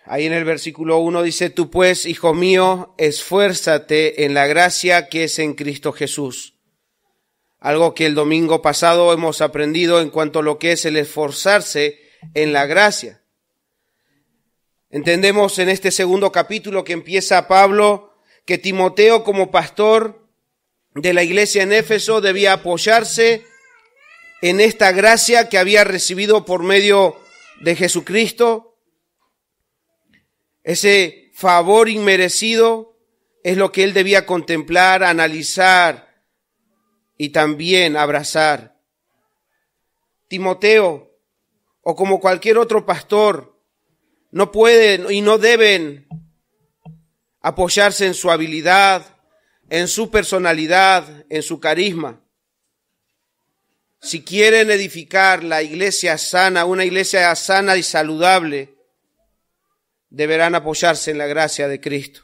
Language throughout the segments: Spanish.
Ahí en el versículo 1 dice: tú pues, hijo mío, esfuérzate en la gracia que es en Cristo Jesús. Algo que el domingo pasado hemos aprendido en cuanto a lo que es el esforzarse en la gracia. Entendemos en este segundo capítulo que empieza Pablo que Timoteo, como pastor de la iglesia en Éfeso, debía apoyarse en esta gracia que había recibido por medio de Jesucristo. Ese favor inmerecido es lo que él debía contemplar, analizar y también abrazar. Timoteo, o como cualquier otro pastor, no pueden y no deben apoyarse en su habilidad, en su personalidad, en su carisma. Si quieren edificar la iglesia sana, una iglesia sana y saludable, deberán apoyarse en la gracia de Cristo.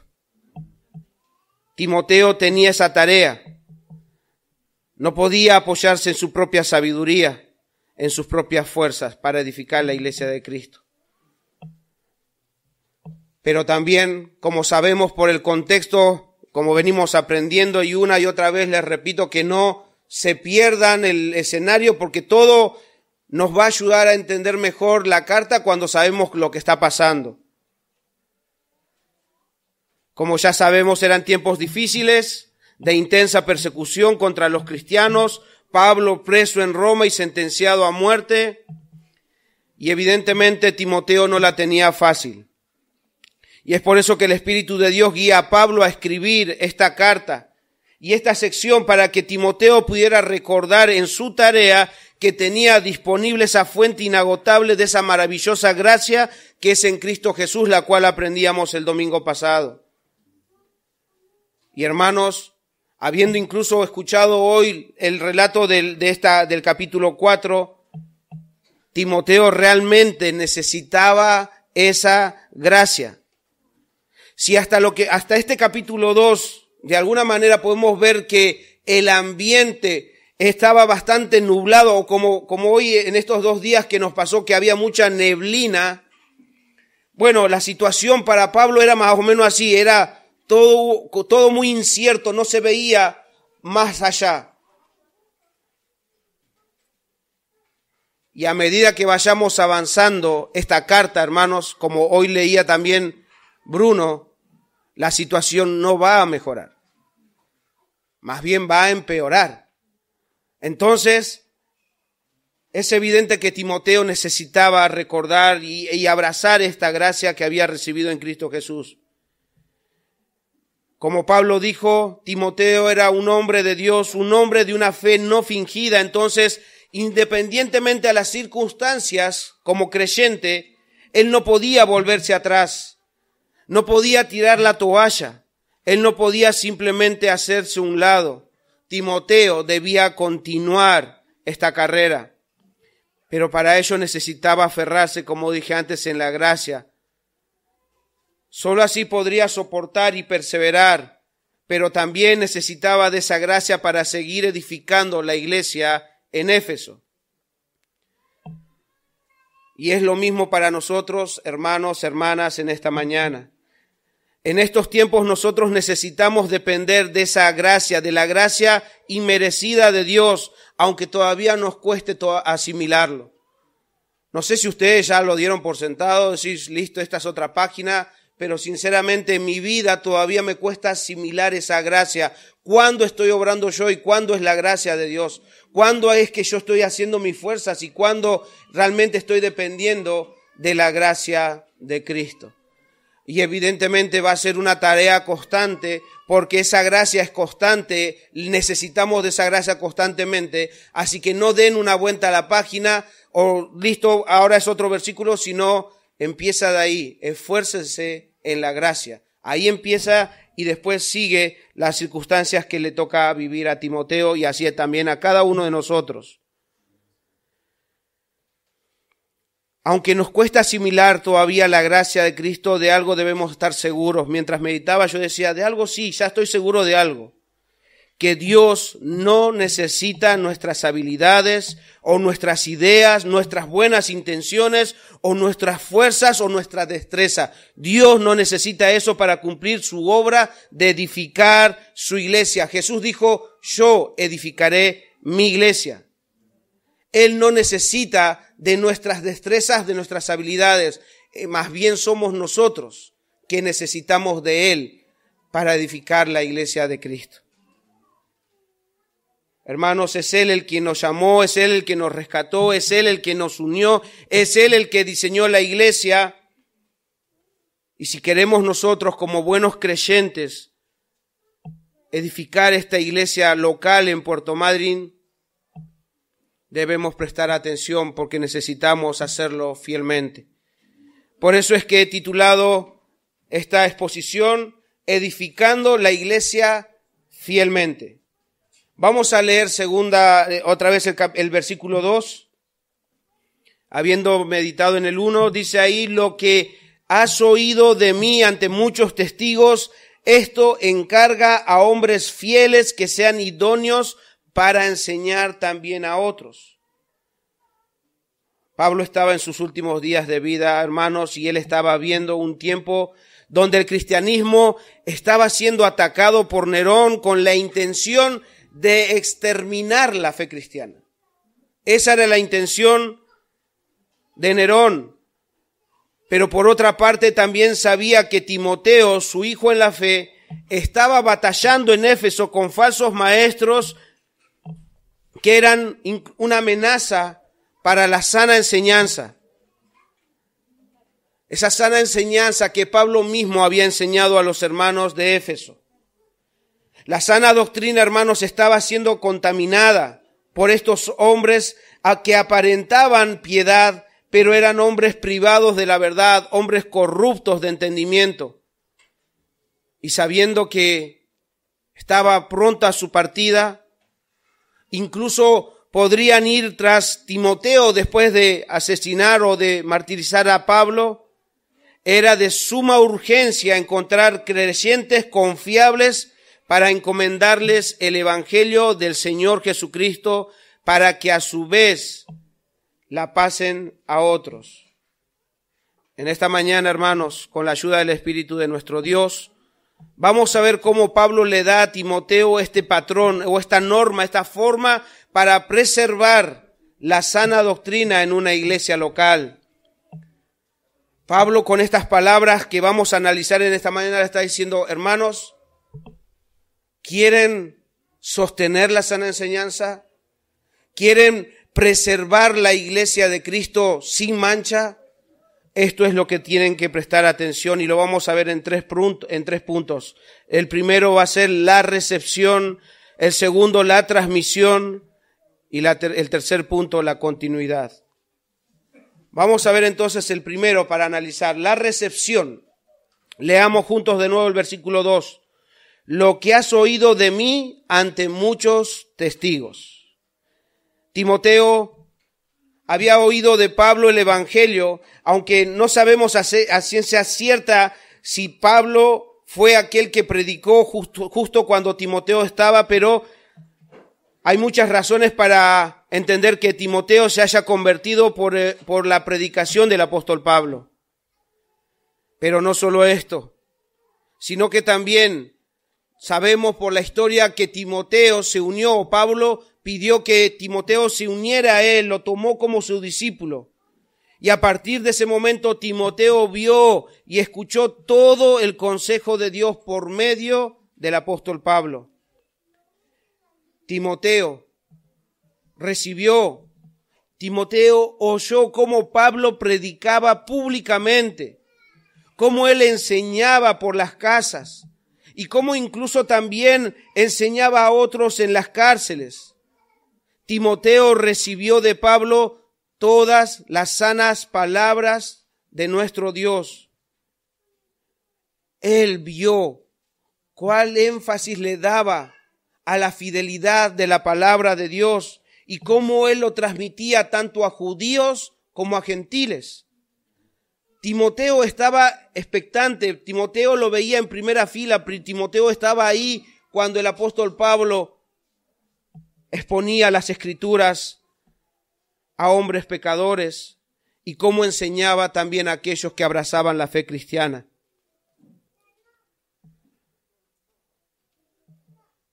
Timoteo tenía esa tarea. No podía apoyarse en su propia sabiduría, en sus propias fuerzas para edificar la iglesia de Cristo. Pero también, como sabemos por el contexto, como venimos aprendiendo, y una y otra vez les repito que no se pierdan el escenario, porque todo nos va a ayudar a entender mejor la carta cuando sabemos lo que está pasando. Como ya sabemos, eran tiempos difíciles, de intensa persecución contra los cristianos, Pablo preso en Roma y sentenciado a muerte, y evidentemente Timoteo no la tenía fácil. Y es por eso que el Espíritu de Dios guía a Pablo a escribir esta carta y esta sección para que Timoteo pudiera recordar en su tarea que tenía disponible esa fuente inagotable de esa maravillosa gracia que es en Cristo Jesús, la cual aprendíamos el domingo pasado. Y hermanos, habiendo incluso escuchado hoy el relato del capítulo 4, Timoteo realmente necesitaba esa gracia. Si hasta este capítulo 2, de alguna manera podemos ver que el ambiente estaba bastante nublado, o como hoy en estos 2 días que nos pasó que había mucha neblina, bueno, la situación para Pablo era más o menos así, era todo muy incierto, no se veía más allá. Y a medida que vayamos avanzando esta carta, hermanos, como hoy leía también Bruno, la situación no va a mejorar, más bien va a empeorar. Entonces, es evidente que Timoteo necesitaba recordar y abrazar esta gracia que había recibido en Cristo Jesús. Como Pablo dijo, Timoteo era un hombre de Dios, un hombre de una fe no fingida. Entonces, independientemente a las circunstancias, como creyente, él no podía volverse atrás. No podía tirar la toalla, él no podía simplemente hacerse a un lado. Timoteo debía continuar esta carrera, pero para ello necesitaba aferrarse, como dije antes, en la gracia. Solo así podría soportar y perseverar, pero también necesitaba de esa gracia para seguir edificando la iglesia en Éfeso. Y es lo mismo para nosotros, hermanos, hermanas, en esta mañana. En estos tiempos nosotros necesitamos depender de esa gracia, de la gracia inmerecida de Dios, aunque todavía nos cueste asimilarlo. No sé si ustedes ya lo dieron por sentado, decir, listo, esta es otra página, pero sinceramente en mi vida todavía me cuesta asimilar esa gracia. ¿Cuándo estoy obrando yo y cuándo es la gracia de Dios? ¿Cuándo es que yo estoy haciendo mis fuerzas y cuándo realmente estoy dependiendo de la gracia de Cristo? Y evidentemente va a ser una tarea constante, porque esa gracia es constante, necesitamos de esa gracia constantemente, así que no den una vuelta a la página, o listo, ahora es otro versículo, sino empieza de ahí, esfuércense en la gracia. Ahí empieza y después sigue las circunstancias que le toca vivir a Timoteo y así también a cada uno de nosotros. Aunque nos cuesta asimilar todavía la gracia de Cristo, de algo debemos estar seguros. Mientras meditaba yo decía, de algo sí, ya estoy seguro de algo. que Dios no necesita nuestras habilidades o nuestras ideas, nuestras buenas intenciones o nuestras fuerzas o nuestra destreza. Dios no necesita eso para cumplir su obra de edificar su iglesia. Jesús dijo, yo edificaré mi iglesia. Él no necesita de nuestras destrezas, de nuestras habilidades. Más bien somos nosotros que necesitamos de Él para edificar la iglesia de Cristo. Hermanos, es Él el que nos llamó, es Él el que nos rescató, es Él el que nos unió, es Él el que diseñó la iglesia. Y si queremos nosotros como buenos creyentes edificar esta iglesia local en Puerto Madryn, debemos prestar atención porque necesitamos hacerlo fielmente. Por eso es que he titulado esta exposición, Edificando la iglesia fielmente. Vamos a leer otra vez el versículo 2. Habiendo meditado en el 1, dice ahí, lo que has oído de mí ante muchos testigos, esto encarga a hombres fieles que sean idóneos para enseñar también a otros. Pablo estaba en sus últimos días de vida, hermanos, y él estaba viendo un tiempo donde el cristianismo estaba siendo atacado por Nerón con la intención de exterminar la fe cristiana. Esa era la intención de Nerón. Pero por otra parte también sabía que Timoteo, su hijo en la fe, estaba batallando en Éfeso con falsos maestros que eran una amenaza para la sana enseñanza. Esa sana enseñanza que Pablo mismo había enseñado a los hermanos de Éfeso. La sana doctrina, hermanos, estaba siendo contaminada por estos hombres a que aparentaban piedad, pero eran hombres privados de la verdad, hombres corruptos de entendimiento. Y sabiendo que estaba pronta su partida, incluso podrían ir tras Timoteo después de asesinar o de martirizar a Pablo, era de suma urgencia encontrar creyentes confiables para encomendarles el evangelio del Señor Jesucristo, para que a su vez la pasen a otros. En esta mañana, hermanos, con la ayuda del Espíritu de nuestro Dios, vamos a ver cómo Pablo le da a Timoteo este patrón o esta norma, esta forma para preservar la sana doctrina en una iglesia local. Pablo, con estas palabras que vamos a analizar en esta mañana, le está diciendo, hermanos, ¿quieren sostener la sana enseñanza? ¿Quieren preservar la iglesia de Cristo sin mancha? Esto es lo que tienen que prestar atención y lo vamos a ver en tres puntos. El primero va a ser la recepción, el segundo la transmisión y el tercer punto la continuidad. Vamos a ver entonces el primero para analizar, la recepción. Leamos juntos de nuevo el versículo 2. Lo que has oído de mí ante muchos testigos. Timoteo había oído de Pablo el evangelio, aunque no sabemos a ciencia cierta si Pablo fue aquel que predicó justo cuando Timoteo estaba, pero hay muchas razones para entender que Timoteo se haya convertido por la predicación del apóstol Pablo. Pero no solo esto, sino que también sabemos por la historia que Timoteo se unió, Pablo pidió que Timoteo se uniera a él, lo tomó como su discípulo. Y a partir de ese momento Timoteo vio y escuchó todo el consejo de Dios por medio del apóstol Pablo. Timoteo oyó cómo Pablo predicaba públicamente, cómo él enseñaba por las casas y cómo incluso también enseñaba a otros en las cárceles. Timoteo recibió de Pablo todas las sanas palabras de nuestro Dios. Él vio cuál énfasis le daba a la fidelidad de la palabra de Dios y cómo él lo transmitía tanto a judíos como a gentiles. Timoteo estaba expectante, Timoteo lo veía en primera fila, Timoteo estaba ahí cuando el apóstol Pablo exponía las Escrituras a hombres pecadores y cómo enseñaba también a aquellos que abrazaban la fe cristiana.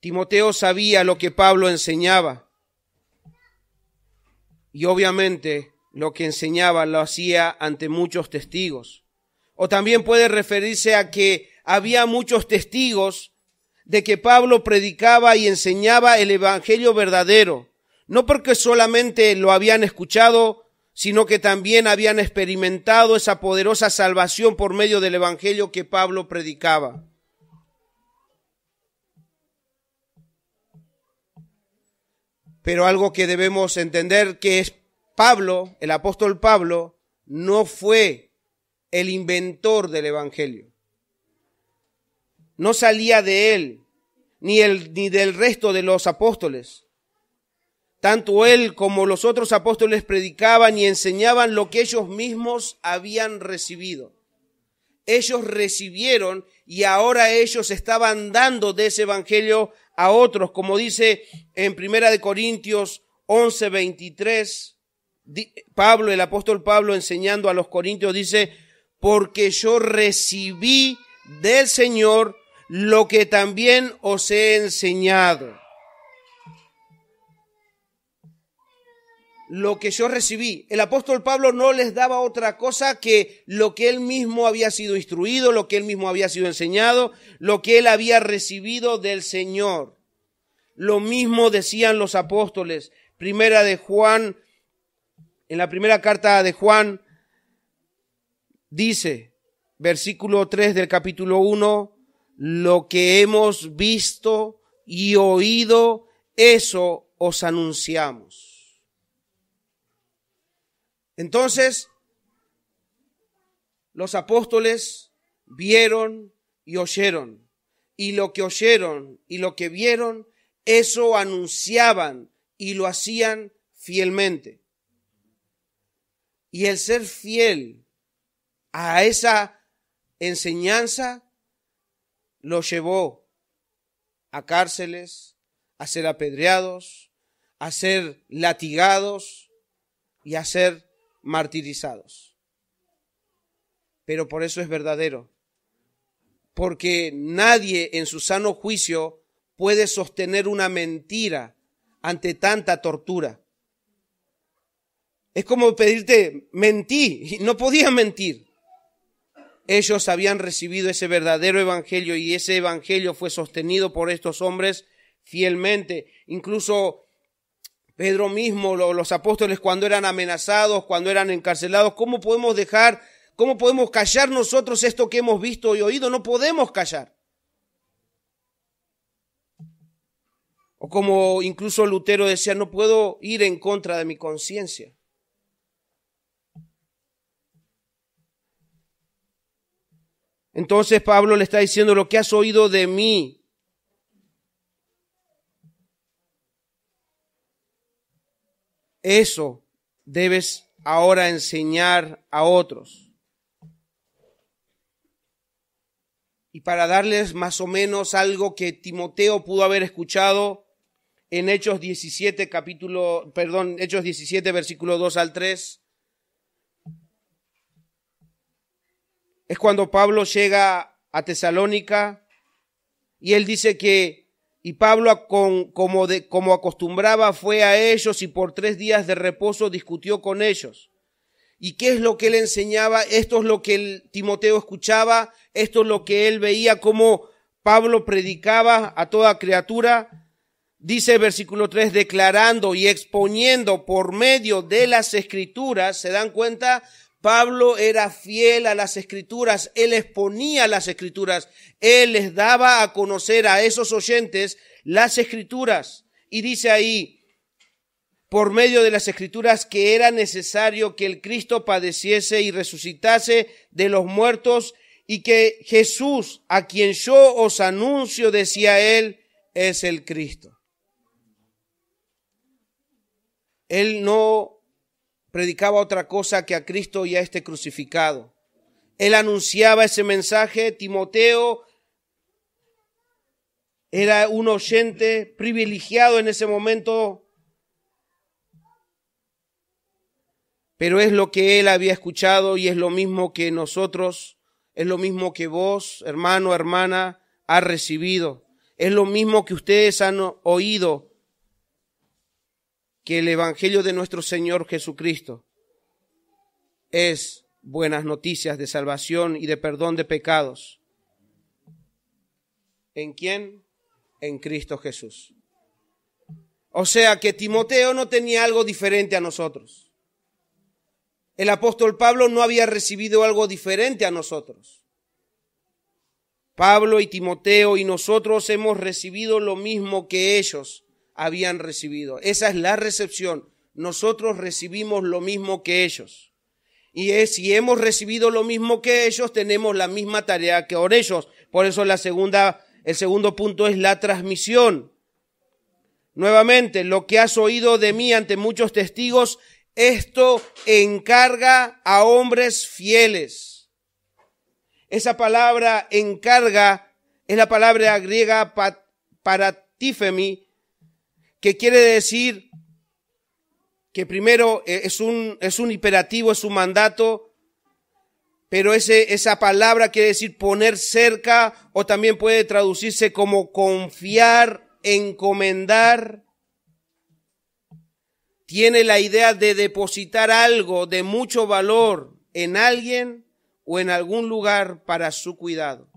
Timoteo sabía lo que Pablo enseñaba y obviamente lo que enseñaba lo hacía ante muchos testigos. O también puede referirse a que había muchos testigos de que Pablo predicaba y enseñaba el evangelio verdadero, no porque solamente lo habían escuchado, sino que también habían experimentado esa poderosa salvación por medio del evangelio que Pablo predicaba. Pero algo que debemos entender que es Pablo, el apóstol Pablo, no fue el inventor del evangelio. No salía de él, ni del resto de los apóstoles. Tanto él como los otros apóstoles predicaban y enseñaban lo que ellos mismos habían recibido. Ellos recibieron y ahora ellos estaban dando de ese evangelio a otros, como dice en 1 Corintios 11:23, Pablo, el apóstol Pablo, enseñando a los corintios, dice: porque yo recibí del Señor lo que también os he enseñado. Lo que yo recibí. El apóstol Pablo no les daba otra cosa que lo que él mismo había sido instruido, lo que él mismo había sido enseñado, lo que él había recibido del Señor. Lo mismo decían los apóstoles. Primera de Juan, en la primera carta de Juan, dice, versículo 3 del capítulo 1, lo que hemos visto y oído, eso os anunciamos. Entonces, los apóstoles vieron y oyeron, y lo que oyeron y lo que vieron, eso anunciaban y lo hacían fielmente. Y el ser fiel a esa enseñanza lo llevó a cárceles, a ser apedreados, a ser latigados y a ser martirizados. Pero por eso es verdadero, porque nadie en su sano juicio puede sostener una mentira ante tanta tortura. Es como pedirte, mentí, y no podían mentir. Ellos habían recibido ese verdadero evangelio y ese evangelio fue sostenido por estos hombres fielmente. Incluso Pedro mismo, los apóstoles, cuando eran amenazados, cuando eran encarcelados, ¿cómo podemos callar nosotros esto que hemos visto y oído? No podemos callar. O como incluso Lutero decía, no puedo ir en contra de mi conciencia. Entonces Pablo le está diciendo, lo que has oído de mí, eso debes ahora enseñar a otros. Y para darles más o menos algo que Timoteo pudo haber escuchado en Hechos 17, versículo 2 al 3, es cuando Pablo llega a Tesalónica y él dice que, y Pablo como acostumbraba fue a ellos y por 3 días de reposo discutió con ellos. ¿Y qué es lo que él enseñaba? Esto es lo que Timoteo escuchaba, esto es lo que él veía, cómo Pablo predicaba a toda criatura. Dice el versículo 3, declarando y exponiendo por medio de las Escrituras, ¿se dan cuenta? Pablo era fiel a las Escrituras, él exponía las Escrituras, él les daba a conocer a esos oyentes las Escrituras. Y dice ahí, por medio de las Escrituras, que era necesario que el Cristo padeciese y resucitase de los muertos, y que Jesús, a quien yo os anuncio, decía él, es el Cristo. Él no predicaba otra cosa que a Cristo y a este crucificado. Él anunciaba ese mensaje. Timoteo Era un oyente privilegiado en ese momento, pero es lo que él había escuchado y es lo mismo que nosotros, es lo mismo que vos, hermano, hermana, ha recibido. Es lo mismo que ustedes han oído, que el Evangelio de nuestro Señor Jesucristo es buenas noticias de salvación y de perdón de pecados. ¿En quién? En Cristo Jesús. O sea que Timoteo no tenía algo diferente a nosotros. El apóstol Pablo no había recibido algo diferente a nosotros. Pablo y Timoteo y nosotros hemos recibido lo mismo que ellos habían recibido. Esa es la recepción. Nosotros recibimos lo mismo que ellos. Y si hemos recibido lo mismo que ellos, tenemos la misma tarea que ellos. Por eso el segundo punto es la transmisión. Nuevamente, lo que has oído de mí ante muchos testigos, esto encarga a hombres fieles. Esa palabra encarga es la palabra griega paratifemi, que quiere decir que primero es un imperativo, es un mandato, pero esa palabra quiere decir poner cerca, o también puede traducirse como confiar, encomendar. Tiene la idea de depositar algo de mucho valor en alguien o en algún lugar para su cuidado.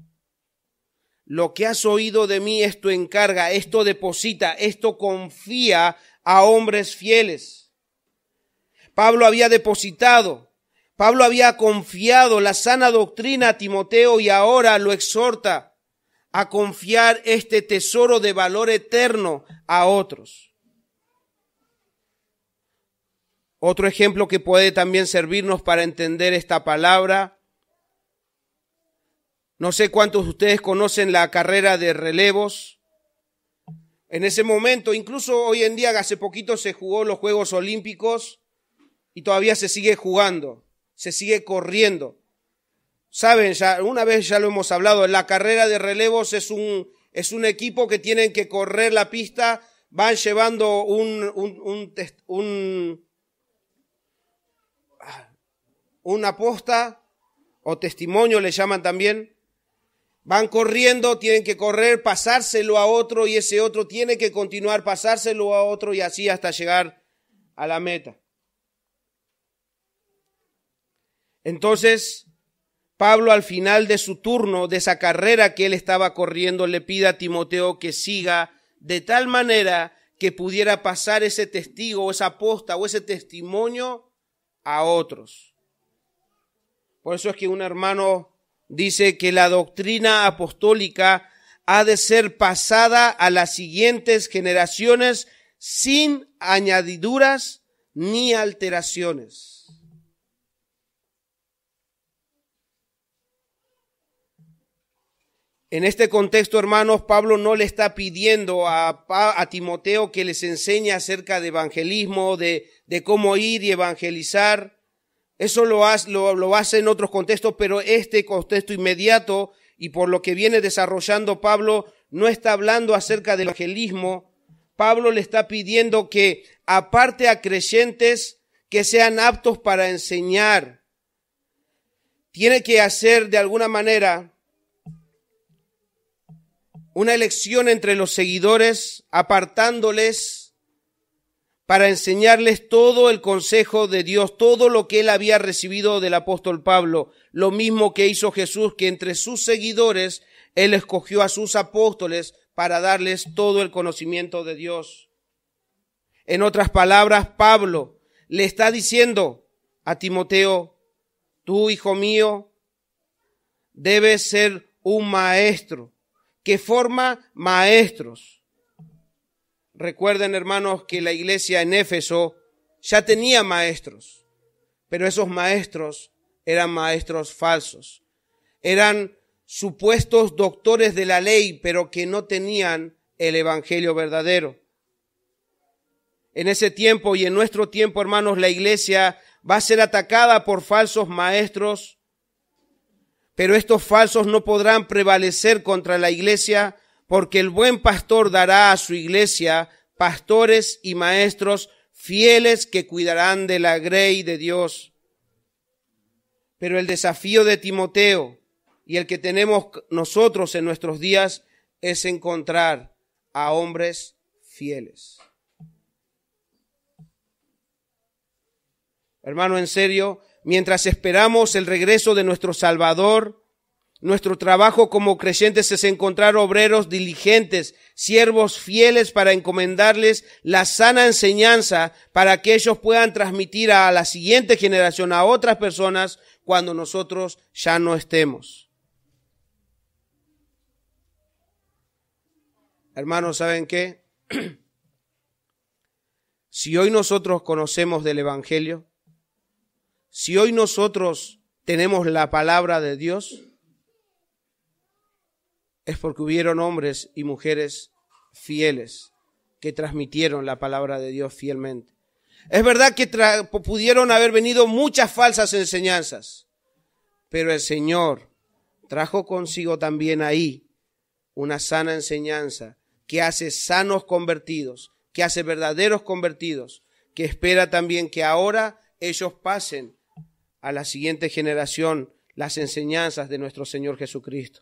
Lo que has oído de mí, esto encarga, esto deposita, esto confía a hombres fieles. Pablo había depositado, Pablo había confiado la sana doctrina a Timoteo y ahora lo exhorta a confiar este tesoro de valor eterno a otros. Otro ejemplo que puede también servirnos para entender esta palabra. No sé cuántos de ustedes conocen la carrera de relevos. En ese momento, incluso hoy en día, hace poquito se jugó los Juegos Olímpicos y todavía se sigue jugando, se sigue corriendo. Saben, una vez ya lo hemos hablado, la carrera de relevos es un equipo que tienen que correr la pista, van llevando una posta o testimonio le llaman también. Van corriendo, tienen que correr, pasárselo a otro y ese otro tiene que continuar, pasárselo a otro y así hasta llegar a la meta. Entonces, Pablo al final de su turno, de esa carrera que él estaba corriendo, le pide a Timoteo que siga de tal manera que pudiera pasar ese testigo o esa posta o ese testimonio a otros. Por eso es que un hermano dice que la doctrina apostólica ha de ser pasada a las siguientes generaciones sin añadiduras ni alteraciones. En este contexto, hermanos, Pablo no le está pidiendo a Timoteo que les enseñe acerca de evangelismo, de cómo ir y evangelizar. Eso lo hace en otros contextos, pero este contexto inmediato y por lo que viene desarrollando Pablo no está hablando acerca del evangelismo. Pablo le está pidiendo que aparte a creyentes que sean aptos para enseñar. Tiene que hacer de alguna manera una elección entre los seguidores, apartándoles para enseñarles todo el consejo de Dios, todo lo que él había recibido del apóstol Pablo, lo mismo que hizo Jesús, que entre sus seguidores él escogió a sus apóstoles para darles todo el conocimiento de Dios. En otras palabras, Pablo le está diciendo a Timoteo, tú, hijo mío, debes ser un maestro que forma maestros. Recuerden, hermanos, que la iglesia en Éfeso ya tenía maestros, pero esos maestros eran maestros falsos. Eran supuestos doctores de la ley, pero que no tenían el evangelio verdadero. En ese tiempo y en nuestro tiempo, hermanos, la iglesia va a ser atacada por falsos maestros, pero estos falsos no podrán prevalecer contra la iglesia porque el buen pastor dará a su iglesia pastores y maestros fieles que cuidarán de la grey de Dios. Pero el desafío de Timoteo y el que tenemos nosotros en nuestros días es encontrar a hombres fieles. Hermano, en serio, mientras esperamos el regreso de nuestro Salvador, nuestro trabajo como creyentes es encontrar obreros diligentes, siervos fieles para encomendarles la sana enseñanza para que ellos puedan transmitir a la siguiente generación, a otras personas, cuando nosotros ya no estemos. Hermanos, ¿saben qué? Si hoy nosotros conocemos del Evangelio, si hoy nosotros tenemos la palabra de Dios, es porque hubieron hombres y mujeres fieles que transmitieron la palabra de Dios fielmente. Es verdad que pudieron haber venido muchas falsas enseñanzas, pero el Señor trajo consigo también ahí una sana enseñanza que hace sanos convertidos, que hace verdaderos convertidos, que espera también que ahora ellos pasen a la siguiente generación las enseñanzas de nuestro Señor Jesucristo.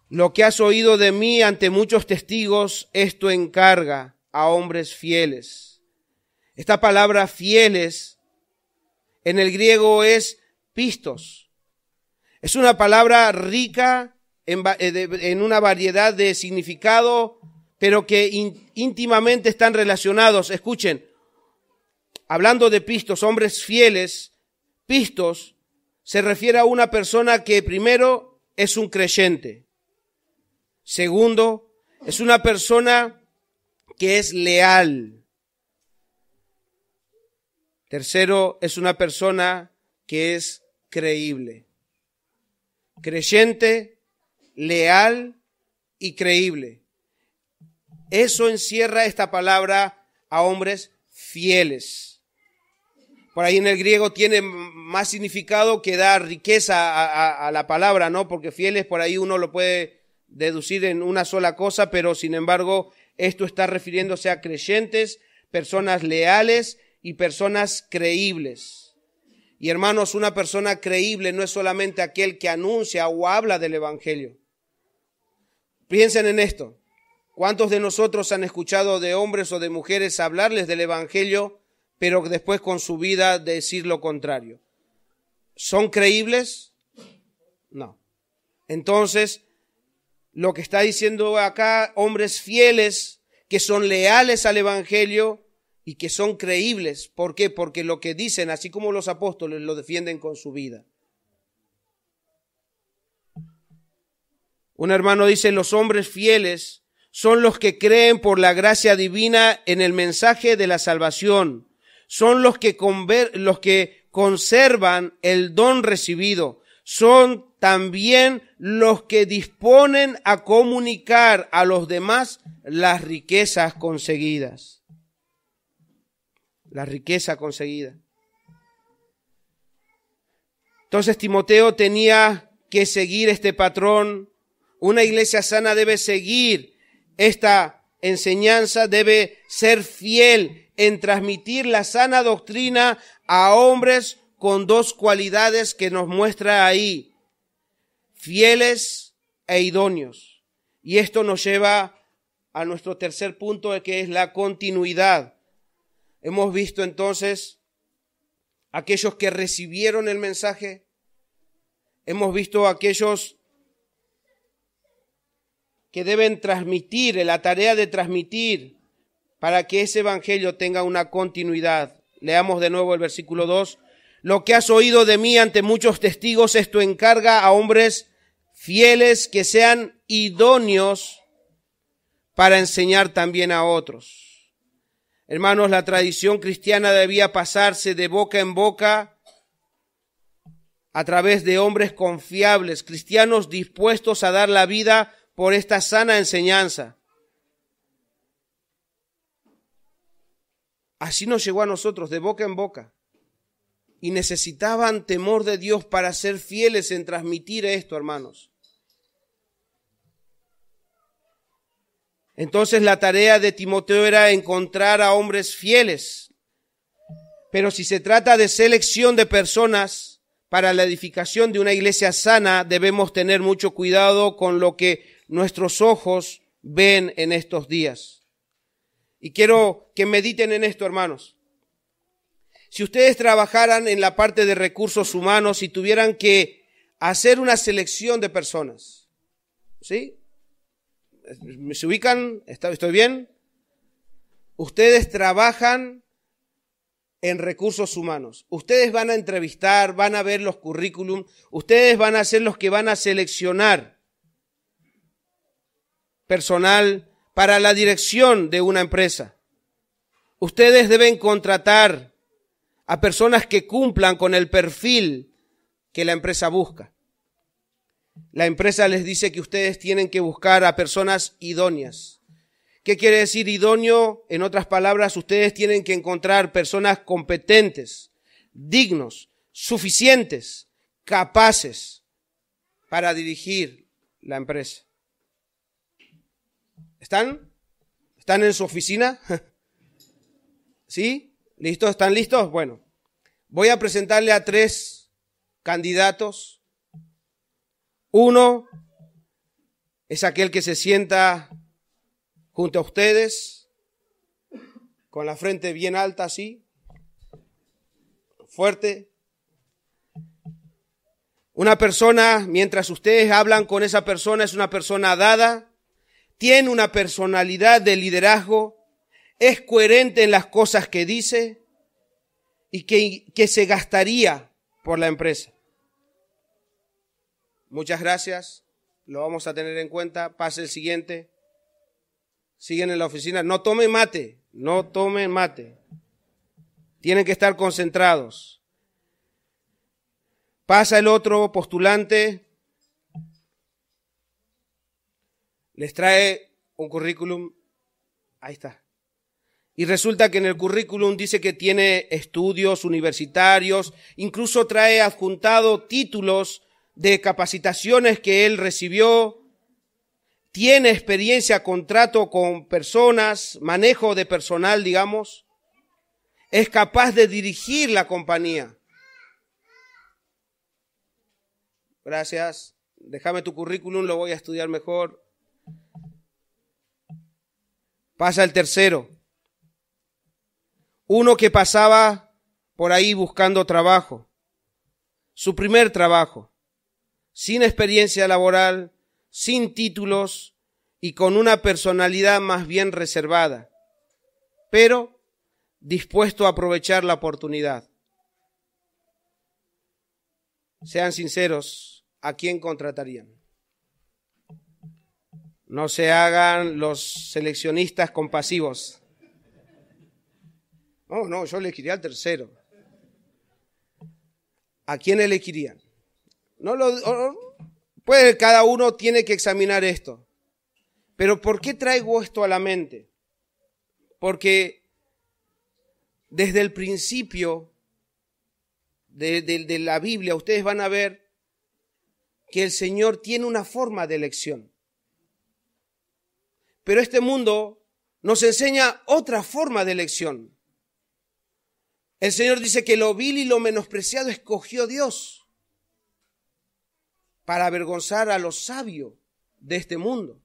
Lo que has oído de mí ante muchos testigos, esto encarga a hombres fieles. Esta palabra fieles en el griego es pistos. Es una palabra rica en una variedad de significado, pero que íntimamente están relacionados. Escuchen, hablando de pistos, hombres fieles, pistos se refiere a una persona que primero es un creyente. Segundo, es una persona que es leal. Tercero, es una persona que es creíble. Creyente, leal y creíble. Eso encierra esta palabra a hombres fieles. Por ahí en el griego tiene más significado que dar riqueza a la palabra, ¿no? Porque fieles por ahí uno lo puede deducir en una sola cosa, pero sin embargo esto está refiriéndose a creyentes, personas leales y personas creíbles. Y hermanos, una persona creíble no es solamente aquel que anuncia o habla del Evangelio. Piensen en esto. ¿Cuántos de nosotros han escuchado de hombres o de mujeres hablarles del Evangelio, pero después con su vida decir lo contrario? ¿Son creíbles? No. Entonces, lo que está diciendo acá, hombres fieles que son leales al Evangelio y que son creíbles. ¿Por qué? Porque lo que dicen, así como los apóstoles, lo defienden con su vida. Un hermano dice, los hombres fieles son los que creen por la gracia divina en el mensaje de la salvación. Son los que conservan el don recibido. Son también los que disponen a comunicar a los demás las riquezas conseguidas. La riqueza conseguida. Entonces Timoteo tenía que seguir este patrón. Una iglesia sana debe seguir esta enseñanza, debe ser fiel en transmitir la sana doctrina a hombres con dos cualidades que nos muestra ahí: fieles e idóneos. Y esto nos lleva a nuestro tercer punto, que es la continuidad. Hemos visto entonces aquellos que recibieron el mensaje. Hemos visto aquellos que deben transmitir, la tarea de transmitir para que ese evangelio tenga una continuidad. Leamos de nuevo el versículo 2. Lo que has oído de mí ante muchos testigos, esto encarga a hombres fieles que sean idóneos para enseñar también a otros. Hermanos, la tradición cristiana debía pasarse de boca en boca a través de hombres confiables, cristianos dispuestos a dar la vida por esta sana enseñanza. Así nos llegó a nosotros, de boca en boca. Y necesitaban temor de Dios para ser fieles en transmitir esto, hermanos. Entonces la tarea de Timoteo era encontrar a hombres fieles. Pero si se trata de selección de personas para la edificación de una iglesia sana, debemos tener mucho cuidado con lo que nuestros ojos ven en estos días. Y quiero que mediten en esto, hermanos. Si ustedes trabajaran en la parte de recursos humanos y tuvieran que hacer una selección de personas, ¿sí? ¿Se ubican? ¿Estoy bien? Ustedes trabajan en recursos humanos. Ustedes van a entrevistar, van a ver los currículum, ustedes van a ser los que van a seleccionar personal para la dirección de una empresa. Ustedes deben contratar a personas que cumplan con el perfil que la empresa busca. La empresa les dice que ustedes tienen que buscar a personas idóneas. ¿Qué quiere decir idóneo? En otras palabras, ustedes tienen que encontrar personas competentes, dignos, suficientes, capaces para dirigir la empresa. ¿Están? ¿Están en su oficina? ¿Sí? ¿Listos? ¿Están listos? Bueno, voy a presentarle a 3 candidatos. Uno es aquel que se sienta junto a ustedes, con la frente bien alta así, fuerte. Una persona, mientras ustedes hablan con esa persona, es una persona dada, tiene una personalidad de liderazgo, es coherente en las cosas que dice y que se gastaría por la empresa. Muchas gracias, lo vamos a tener en cuenta. Pase el siguiente. Siguen en la oficina. No tomen mate, no tomen mate. Tienen que estar concentrados. Pasa el otro postulante. Les trae un currículum. Ahí está. Y resulta que en el currículum dice que tiene estudios universitarios, incluso trae adjuntado títulos de capacitaciones que él recibió, tiene experiencia con trato con personas, manejo de personal, digamos, es capaz de dirigir la compañía. Gracias, déjame tu currículum, lo voy a estudiar mejor. Pasa el tercero. Uno que pasaba por ahí buscando trabajo, su primer trabajo, sin experiencia laboral, sin títulos y con una personalidad más bien reservada, pero dispuesto a aprovechar la oportunidad. Sean sinceros, ¿a quién contratarían? No se hagan los seleccionistas compasivos. No, yo elegiría al tercero. ¿A quién elegirían? Pues cada uno tiene que examinar esto. Pero ¿por qué traigo esto a la mente? Porque desde el principio de la Biblia ustedes van a ver que el Señor tiene una forma de elección. Pero este mundo nos enseña otra forma de elección. El Señor dice que lo vil y lo menospreciado escogió Dios para avergonzar a los sabios de este mundo.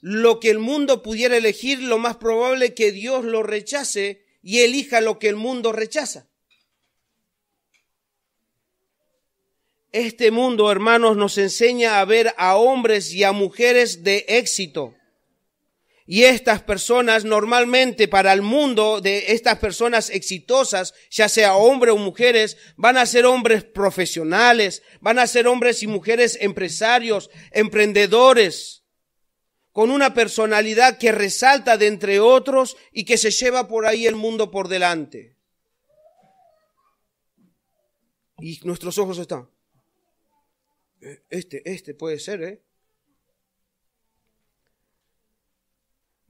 Lo que el mundo pudiera elegir, lo más probable es que Dios lo rechace y elija lo que el mundo rechaza. Este mundo, hermanos, nos enseña a ver a hombres y a mujeres de éxito. Y estas personas, normalmente para el mundo de estas personas exitosas, ya sea hombres o mujeres, van a ser hombres profesionales, van a ser hombres y mujeres empresarios, emprendedores, con una personalidad que resalta de entre otros y que se lleva por ahí el mundo por delante. Y nuestros ojos están. Este puede ser, ¿eh?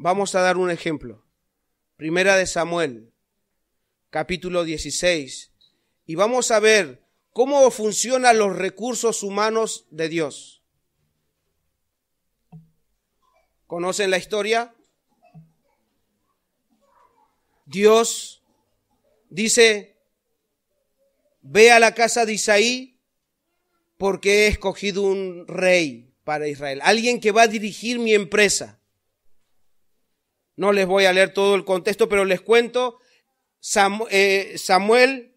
Vamos a dar un ejemplo. Primera de Samuel, capítulo 16. Y vamos a ver cómo funcionan los recursos humanos de Dios. ¿Conocen la historia? Dios dice, ve a la casa de Isaí porque he escogido un rey para Israel, alguien que va a dirigir mi empresa. No les voy a leer todo el contexto, pero les cuento. Samuel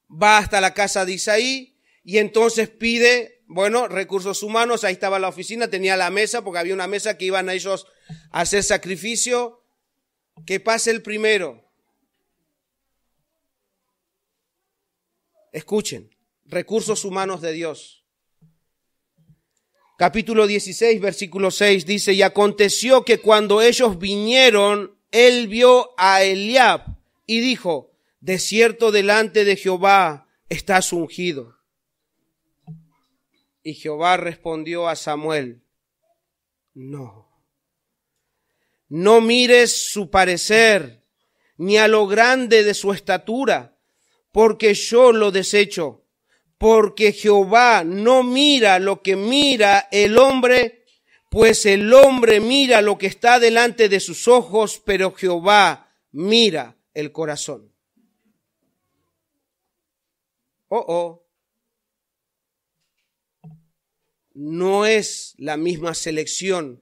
va hasta la casa de Isaí y entonces pide, recursos humanos. Ahí estaba la oficina, tenía la mesa, porque había una mesa que iban a ellos a hacer sacrificio. Que pase el primero. Escuchen, recursos humanos de Dios. Capítulo 16, versículo 6 dice, y aconteció que cuando ellos vinieron, él vio a Eliab y dijo, de cierto delante de Jehová estás ungido. Y Jehová respondió a Samuel, no mires su parecer, ni a lo grande de su estatura, porque yo lo desecho. Porque Jehová no mira lo que mira el hombre, pues el hombre mira lo que está delante de sus ojos, pero Jehová mira el corazón. No es la misma selección.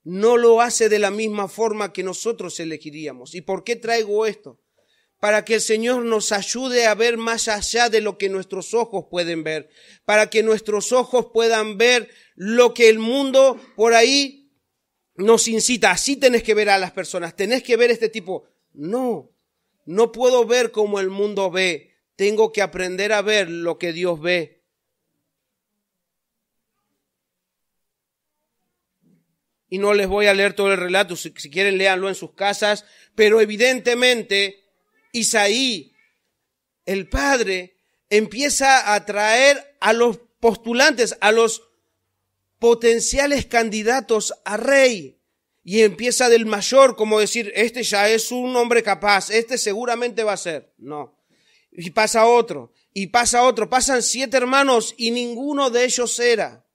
No lo hace de la misma forma que nosotros elegiríamos. ¿Y por qué traigo esto? Para que el Señor nos ayude a ver más allá de lo que nuestros ojos pueden ver. Para que nuestros ojos puedan ver lo que el mundo por ahí nos incita. Así tenés que ver a las personas. Tenés que ver este tipo. No puedo ver como el mundo ve. Tengo que aprender a ver lo que Dios ve. Y no les voy a leer todo el relato, si quieren léanlo en sus casas, pero evidentemente Isaí, el padre, empieza a traer a los postulantes, a los potenciales candidatos a rey, y empieza del mayor, como decir, este ya es un hombre capaz, este seguramente va a ser. No. Y pasa otro, pasan 7 hermanos y ninguno de ellos era.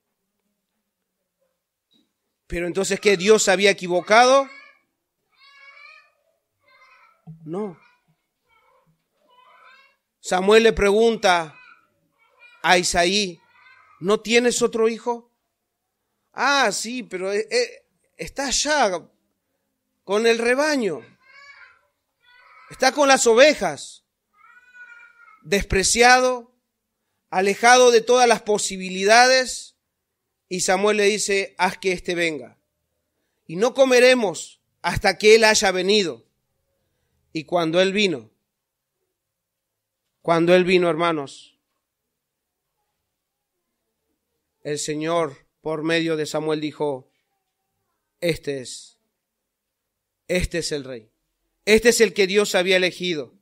Pero entonces, ¿qué? ¿Dios se había equivocado? No. Samuel le pregunta a Isaí, ¿no tienes otro hijo? Ah, sí, pero está allá con el rebaño. Está con las ovejas. Despreciado, alejado de todas las posibilidades. Y Samuel le dice, haz que éste venga. Y no comeremos hasta que él haya venido. Y cuando él vino, hermanos, el Señor por medio de Samuel dijo, este es el rey. Este es el que Dios había elegido.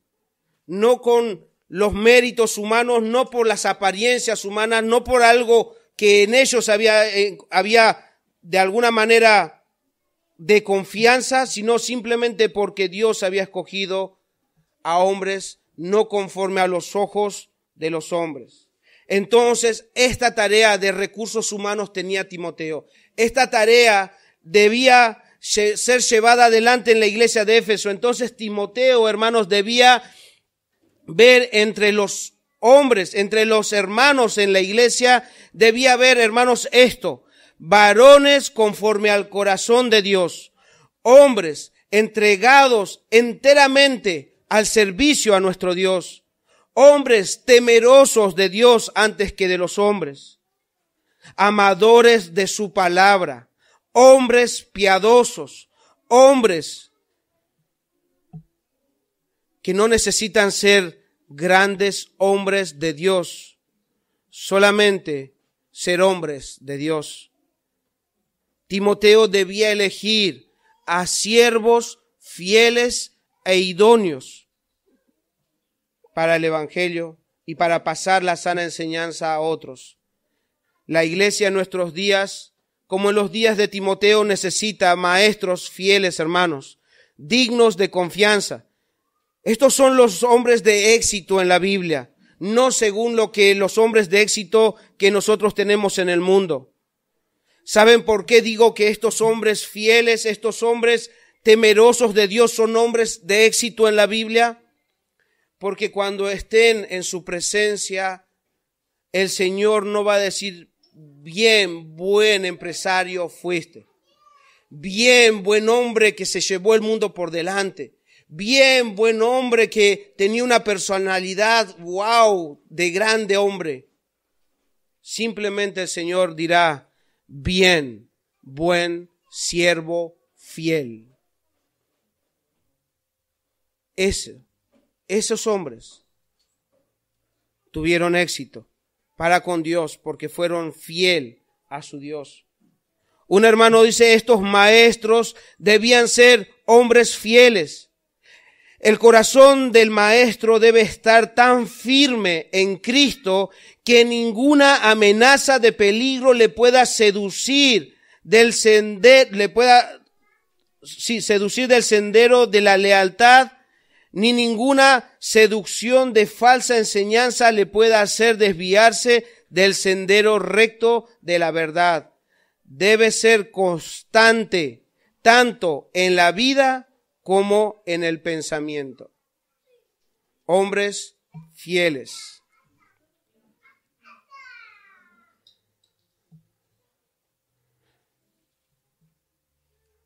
No con los méritos humanos, no por las apariencias humanas, no por algo que en ellos había de alguna manera de confianza, sino simplemente porque Dios había escogido a hombres no conforme a los ojos de los hombres. Entonces, esta tarea de recursos humanos tenía Timoteo. Esta tarea debía ser llevada adelante en la iglesia de Éfeso. Entonces, Timoteo, hermanos, debía ver entre los hombres, entre los hermanos en la iglesia, debía haber, hermanos, esto, varones conforme al corazón de Dios, hombres entregados enteramente al servicio a nuestro Dios, hombres temerosos de Dios antes que de los hombres, amadores de su palabra, hombres piadosos, hombres que no necesitan ser grandes hombres de Dios, solamente ser hombres de Dios. Timoteo debía elegir a siervos fieles e idóneos para el evangelio y para pasar la sana enseñanza a otros. La iglesia en nuestros días, como en los días de Timoteo, necesita maestros fieles, hermanos, dignos de confianza. Estos son los hombres de éxito en la Biblia, no según lo que los hombres de éxito que nosotros tenemos en el mundo. ¿Saben por qué digo que estos hombres fieles, estos hombres temerosos de Dios son hombres de éxito en la Biblia? Porque cuando estén en su presencia, el Señor no va a decir, bien, buen empresario fuiste. Bien, buen hombre que se llevó el mundo por delante. Bien, buen hombre que tenía una personalidad, wow, de grande hombre. Simplemente el Señor dirá, bien, buen siervo fiel. Esos hombres tuvieron éxito para con Dios porque fueron fiel a su Dios. Un hermano dice, estos maestros debían ser hombres fieles. El corazón del maestro debe estar tan firme en Cristo que ninguna amenaza de peligro le pueda seducir del sendero, seducir del sendero de la lealtad, ni ninguna seducción de falsa enseñanza le pueda hacer desviarse del sendero recto de la verdad. Debe ser constante, tanto en la vida como en el pensamiento. Hombres fieles.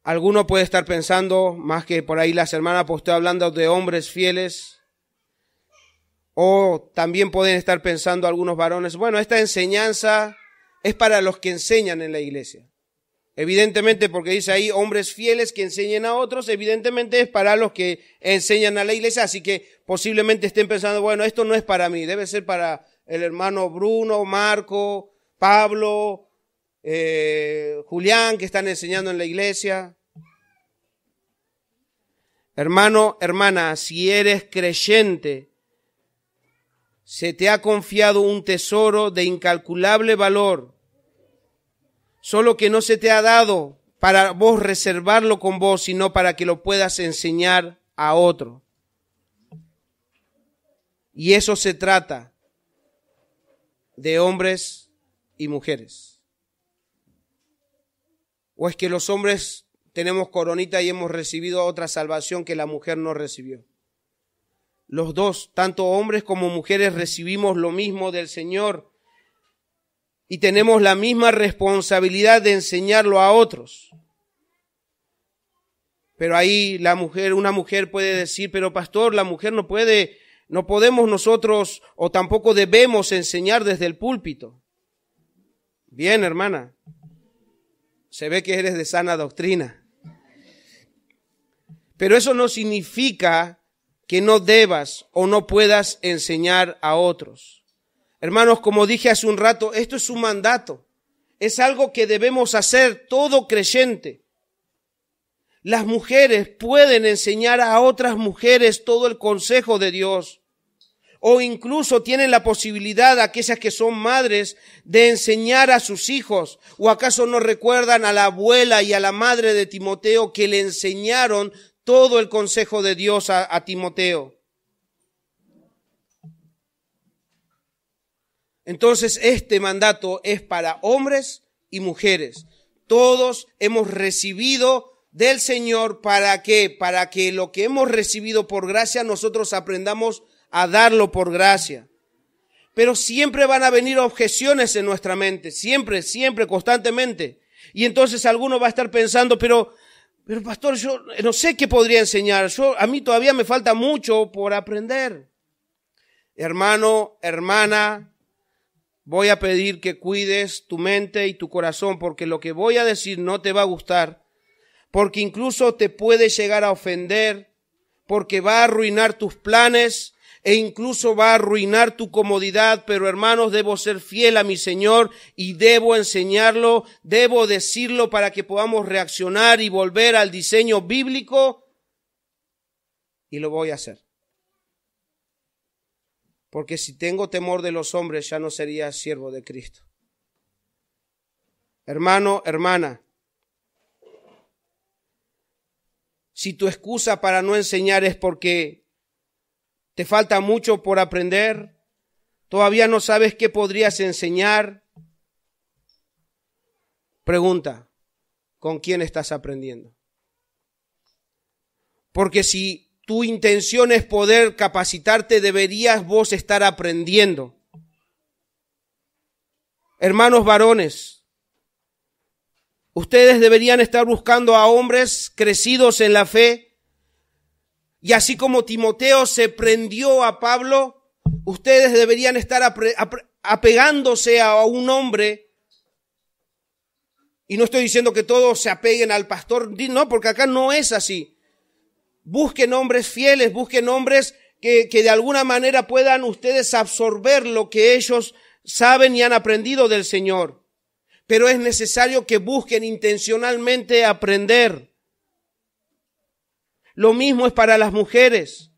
Alguno puede estar pensando, más que por ahí las hermanas, pues estoy hablando de hombres fieles. O también pueden estar pensando algunos varones, bueno, esta enseñanza es para los que enseñan en la iglesia. Evidentemente, porque dice ahí hombres fieles que enseñen a otros, evidentemente es para los que enseñan a la iglesia, así que posiblemente estén pensando, bueno, esto no es para mí, debe ser para el hermano Bruno, Marco, Pablo, Julián, que están enseñando en la iglesia. Hermano, hermana, si eres creyente, se te ha confiado un tesoro de incalculable valor, solo que no se te ha dado para vos reservarlo con vos, sino para que lo puedas enseñar a otro. Y eso se trata de hombres y mujeres. ¿O es que los hombres tenemos coronita y hemos recibido otra salvación que la mujer no recibió? Los dos, tanto hombres como mujeres, recibimos lo mismo del Señor y tenemos la misma responsabilidad de enseñarlo a otros. Pero ahí una mujer puede decir, pero pastor, la mujer no podemos nosotros o tampoco debemos enseñar desde el púlpito. Bien, hermana, se ve que eres de sana doctrina. Pero eso no significa que no debas o no puedas enseñar a otros. Hermanos, como dije hace un rato, esto es un mandato. Es algo que debemos hacer todo creyente. Las mujeres pueden enseñar a otras mujeres todo el consejo de Dios. O incluso tienen la posibilidad, aquellas que son madres, de enseñar a sus hijos. ¿O acaso no recuerdan a la abuela y a la madre de Timoteo que le enseñaron todo el consejo de Dios a Timoteo? Entonces este mandato es para hombres y mujeres. Todos hemos recibido del Señor para que lo que hemos recibido por gracia nosotros aprendamos a darlo por gracia. Pero siempre van a venir objeciones en nuestra mente, siempre, constantemente. Y entonces alguno va a estar pensando, pero pastor, yo no sé qué podría enseñar. A mí todavía me falta mucho por aprender. Hermano, hermana, voy a pedir que cuides tu mente y tu corazón, porque lo que voy a decir no te va a gustar, porque incluso te puede llegar a ofender, porque va a arruinar tus planes e incluso va a arruinar tu comodidad. Pero hermanos, debo ser fiel a mi Señor y debo enseñarlo, debo decirlo para que podamos reaccionar y volver al diseño bíblico, y lo voy a hacer. Porque si tengo temor de los hombres, ya no sería siervo de Cristo. Hermano, hermana, si tu excusa para no enseñar es porque te falta mucho por aprender, todavía no sabes qué podrías enseñar, Pregunta, ¿con quién estás aprendiendo? Porque si tu intención es poder capacitarte, deberías vos estar aprendiendo. Hermanos varones, ustedes deberían estar buscando a hombres crecidos en la fe. Y así como Timoteo se prendió a Pablo, ustedes deberían estar apegándose a un hombre. Y no estoy diciendo que todos se apeguen al pastor, no, porque acá no es así. Busquen hombres fieles, busquen hombres que de alguna manera puedan ustedes absorber lo que ellos saben y han aprendido del Señor. Pero es necesario que busquen intencionalmente aprender. Lo mismo es para las mujeres.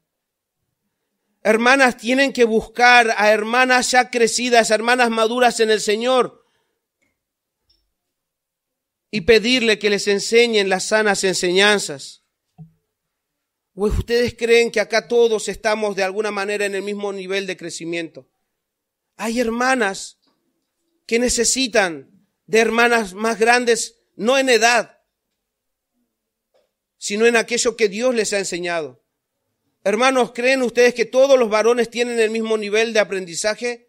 Hermanas tienen que buscar a hermanas ya crecidas, hermanas maduras en el Señor, y pedirle que les enseñen las sanas enseñanzas. Pues ustedes creen que acá todos estamos de alguna manera en el mismo nivel de crecimiento. Hay hermanas que necesitan de hermanas más grandes, no en edad, sino en aquello que Dios les ha enseñado. Hermanos, ¿creen ustedes que todos los varones tienen el mismo nivel de aprendizaje?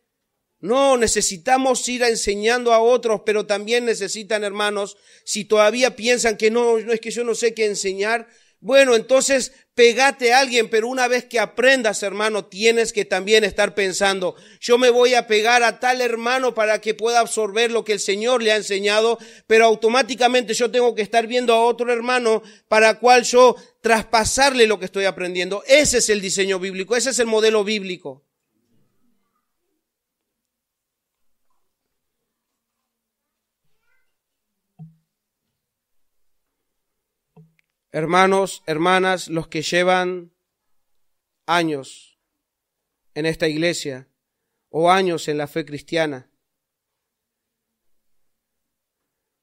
No, necesitamos ir enseñando a otros, pero también necesitan, hermanos, si todavía piensan que no es que yo no sé qué enseñar, bueno, entonces pégate a alguien, pero una vez que aprendas, hermano, tienes que también estar pensando, yo me voy a pegar a tal hermano para que pueda absorber lo que el Señor le ha enseñado, pero automáticamente yo tengo que estar viendo a otro hermano para cual yo traspasarle lo que estoy aprendiendo. Ese es el diseño bíblico, ese es el modelo bíblico. Hermanos, hermanas, los que llevan años en esta iglesia o años en la fe cristiana,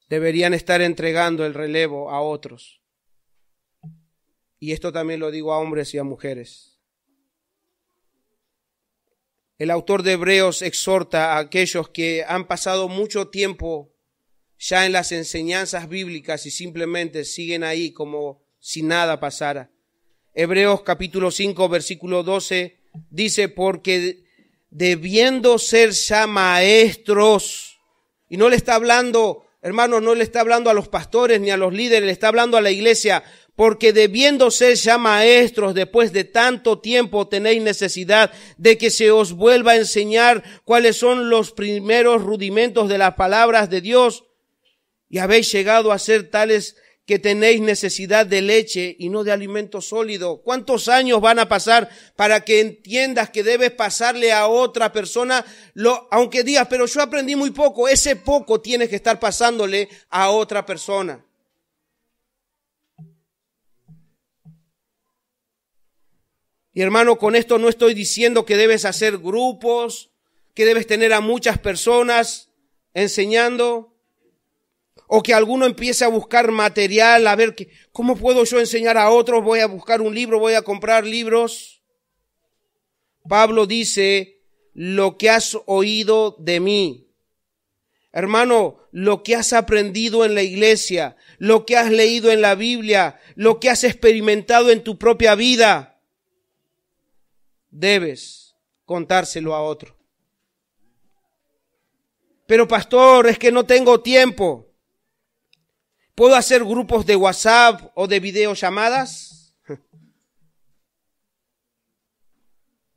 deberían estar entregando el relevo a otros. Y esto también lo digo a hombres y a mujeres. El autor de Hebreos exhorta a aquellos que han pasado mucho tiempo ya en las enseñanzas bíblicas y simplemente siguen ahí como si nada pasara. Hebreos capítulo 5 versículo 12 dice, porque debiendo ser ya maestros, y no le está hablando, hermanos, no le está hablando a los pastores ni a los líderes, le está hablando a la iglesia, porque debiendo ser ya maestros después de tanto tiempo tenéis necesidad de que se os vuelva a enseñar cuáles son los primeros rudimentos de las palabras de Dios. Y habéis llegado a ser tales que tenéis necesidad de leche y no de alimento sólido. ¿Cuántos años van a pasar para que entiendas que debes pasarle a otra persona? Aunque digas, pero yo aprendí muy poco, ese poco tienes que estar pasándole a otra persona. Y hermano, con esto no estoy diciendo que debes hacer grupos, que debes tener a muchas personas enseñando, o que alguno empiece a buscar material, a ver cómo puedo yo enseñar a otros, voy a buscar un libro, voy a comprar libros. Pablo dice, lo que has oído de mí. Hermano, lo que has aprendido en la iglesia, lo que has leído en la Biblia, lo que has experimentado en tu propia vida, debes contárselo a otro. Pero pastor, es que no tengo tiempo. ¿Puedo hacer grupos de WhatsApp o de videollamadas?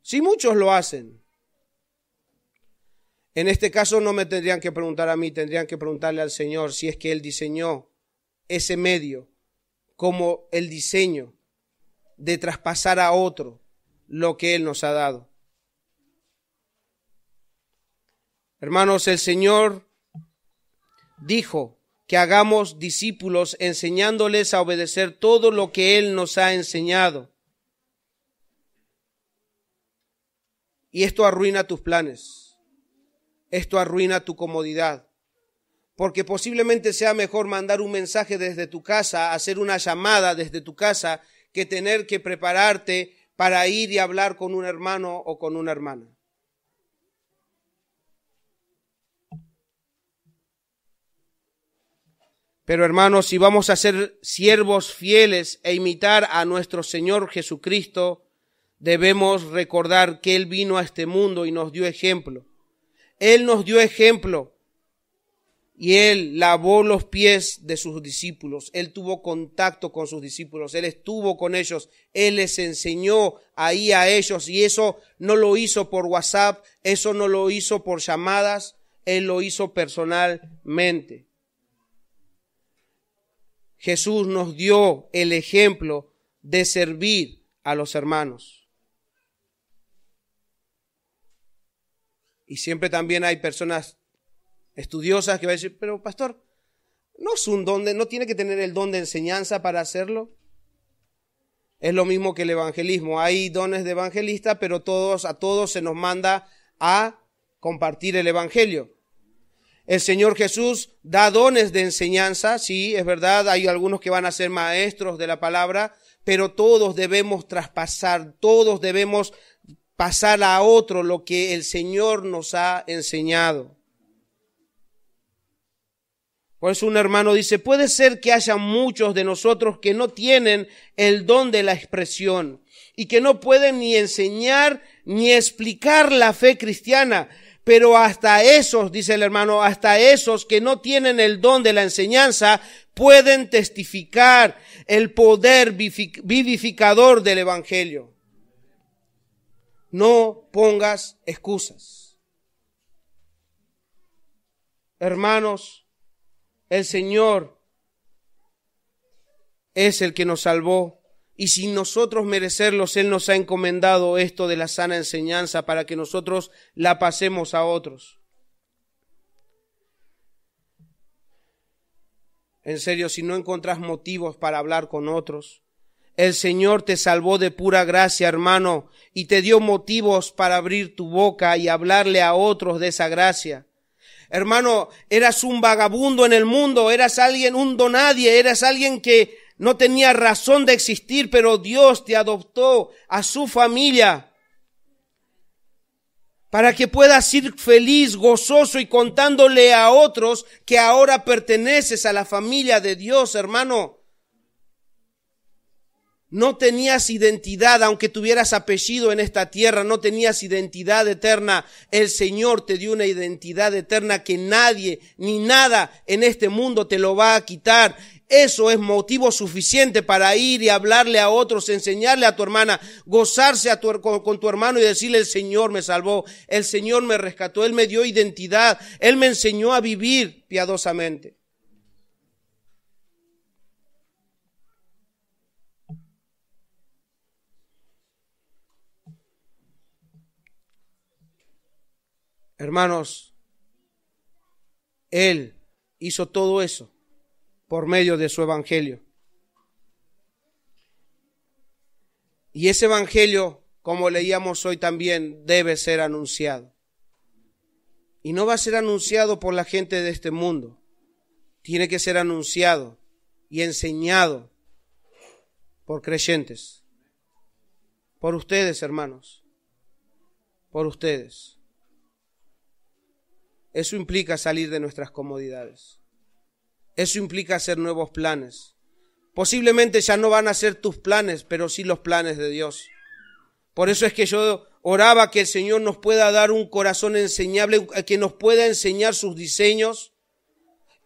Sí, muchos lo hacen. En este caso no me tendrían que preguntar a mí, tendrían que preguntarle al Señor si es que Él diseñó ese medio como el diseño de traspasar a otro lo que Él nos ha dado. Hermanos, el Señor dijo que hagamos discípulos enseñándoles a obedecer todo lo que Él nos ha enseñado. Y esto arruina tus planes. Esto arruina tu comodidad. Porque posiblemente sea mejor mandar un mensaje desde tu casa, hacer una llamada desde tu casa, que tener que prepararte para ir y hablar con un hermano o con una hermana. Pero hermanos, si vamos a ser siervos fieles e imitar a nuestro Señor Jesucristo, debemos recordar que Él vino a este mundo y nos dio ejemplo. Él nos dio ejemplo y Él lavó los pies de sus discípulos. Él tuvo contacto con sus discípulos. Él estuvo con ellos. Él les enseñó ahí a ellos y eso no lo hizo por WhatsApp, eso no lo hizo por llamadas, Él lo hizo personalmente. Jesús nos dio el ejemplo de servir a los hermanos. Y siempre también hay personas estudiosas que van a decir, pero pastor, ¿no es un don no tiene que tener el don de enseñanza para hacerlo? Es lo mismo que el evangelismo. Hay dones de evangelista, pero a todos se nos manda a compartir el evangelio. El Señor Jesús da dones de enseñanza, sí, es verdad, hay algunos que van a ser maestros de la palabra, pero todos debemos traspasar, todos debemos pasar a otro lo que el Señor nos ha enseñado. Por eso un hermano dice, puede ser que haya muchos de nosotros que no tienen el don de la expresión y que no pueden ni enseñar ni explicar la fe cristiana. Pero hasta esos, dice el hermano, hasta esos que no tienen el don de la enseñanza pueden testificar el poder vivificador del evangelio. No pongas excusas. Hermanos, el Señor es el que nos salvó. Y sin nosotros merecerlos, Él nos ha encomendado esto de la sana enseñanza para que nosotros la pasemos a otros. En serio, si no encontrás motivos para hablar con otros, el Señor te salvó de pura gracia, hermano, y te dio motivos para abrir tu boca y hablarle a otros de esa gracia. Hermano, eras un vagabundo en el mundo, eras alguien, un donadie, eras alguien que no tenía razón de existir, pero Dios te adoptó a su familia para que puedas ir feliz, gozoso y contándole a otros que ahora perteneces a la familia de Dios, hermano. No tenías identidad, aunque tuvieras apellido en esta tierra, no tenías identidad eterna. El Señor te dio una identidad eterna que nadie ni nada en este mundo te lo va a quitar. Eso es motivo suficiente para ir y hablarle a otros, enseñarle a tu hermana, gozarse con tu hermano y decirle, el Señor me salvó, el Señor me rescató, Él me dio identidad, Él me enseñó a vivir piadosamente. Hermanos, Él hizo todo eso por medio de su evangelio. Y ese evangelio, como leíamos hoy también, debe ser anunciado. Y no va a ser anunciado por la gente de este mundo. Tiene que ser anunciado y enseñado por creyentes. Por ustedes, hermanos. Por ustedes. Eso implica salir de nuestras comodidades. Eso implica hacer nuevos planes. Posiblemente ya no van a ser tus planes, pero sí los planes de Dios. Por eso es que yo oraba que el Señor nos pueda dar un corazón enseñable, que nos pueda enseñar sus diseños.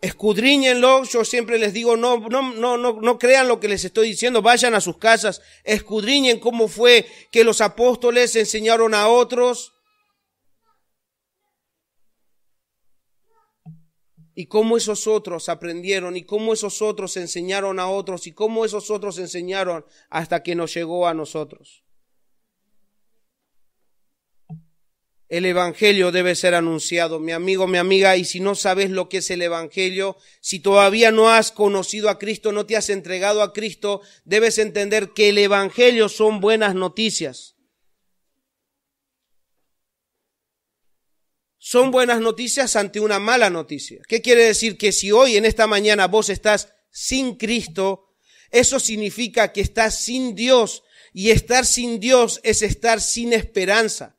Escudriñenlo. Yo siempre les digo, no crean lo que les estoy diciendo. Vayan a sus casas, escudriñen cómo fue que los apóstoles enseñaron a otros. Y cómo esos otros aprendieron, y cómo esos otros enseñaron a otros, y cómo esos otros enseñaron hasta que nos llegó a nosotros. El evangelio debe ser anunciado, mi amigo, mi amiga, y si no sabes lo que es el evangelio, si todavía no has conocido a Cristo, no te has entregado a Cristo, debes entender que el evangelio son buenas noticias. Son buenas noticias ante una mala noticia. ¿Qué quiere decir? Que si hoy en esta mañana vos estás sin Cristo, eso significa que estás sin Dios, y estar sin Dios es estar sin esperanza.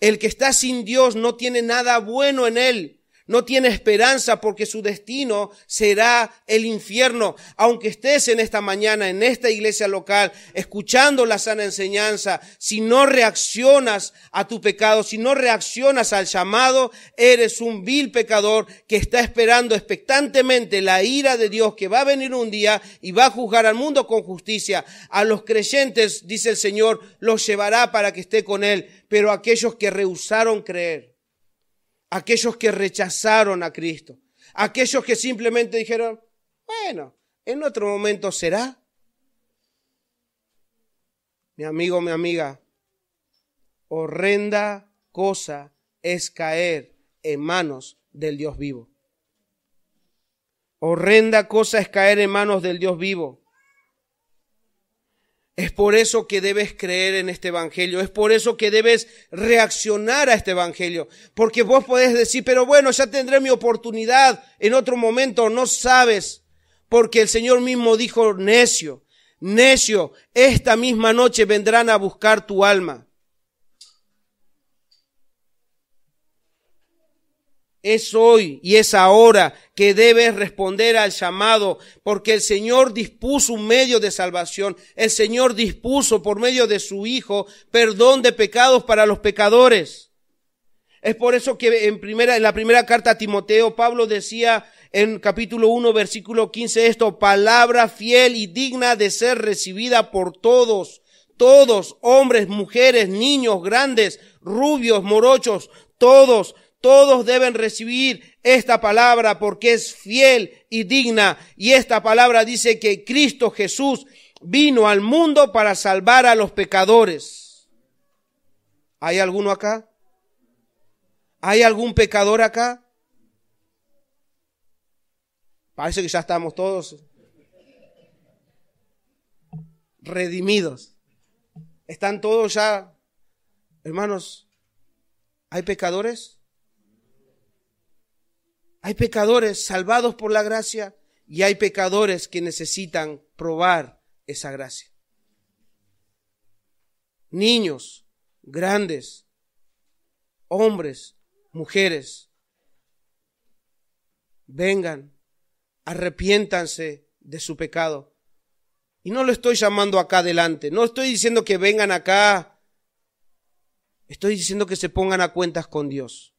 El que está sin Dios no tiene nada bueno en él, no tiene esperanza porque su destino será el infierno. Aunque estés en esta mañana, en esta iglesia local, escuchando la sana enseñanza, si no reaccionas a tu pecado, si no reaccionas al llamado, eres un vil pecador que está esperando expectantemente la ira de Dios, que va a venir un día y va a juzgar al mundo con justicia. A los creyentes, dice el Señor, los llevará para que esté con Él, pero aquellos que rehusaron creer, aquellos que rechazaron a Cristo, aquellos que simplemente dijeron, bueno, en otro momento será. Mi amigo, mi amiga, horrenda cosa es caer en manos del Dios vivo. Horrenda cosa es caer en manos del Dios vivo. Es por eso que debes creer en este evangelio. Es por eso que debes reaccionar a este evangelio. Porque vos podés decir, pero bueno, ya tendré mi oportunidad en otro momento. No sabes, porque el Señor mismo dijo, necio, necio, esta misma noche vendrán a buscar tu alma. Es hoy y es ahora que debes responder al llamado, porque el Señor dispuso un medio de salvación. El Señor dispuso por medio de su Hijo perdón de pecados para los pecadores. Es por eso que en la primera carta a Timoteo, Pablo decía en capítulo 1, versículo 15 esto, palabra fiel y digna de ser recibida por todos, hombres, mujeres, niños, grandes, rubios, morochos, todos deben recibir esta palabra porque es fiel y digna. Y esta palabra dice que Cristo Jesús vino al mundo para salvar a los pecadores. ¿Hay alguno acá? ¿Hay algún pecador acá? Parece que ya estamos todos redimidos. ¿Están todos ya? Hermanos, ¿hay pecadores? Hay pecadores salvados por la gracia y hay pecadores que necesitan probar esa gracia. Niños, grandes, hombres, mujeres, vengan, arrepiéntanse de su pecado. Y no lo estoy llamando acá adelante, no estoy diciendo que vengan acá, estoy diciendo que se pongan a cuentas con Dios.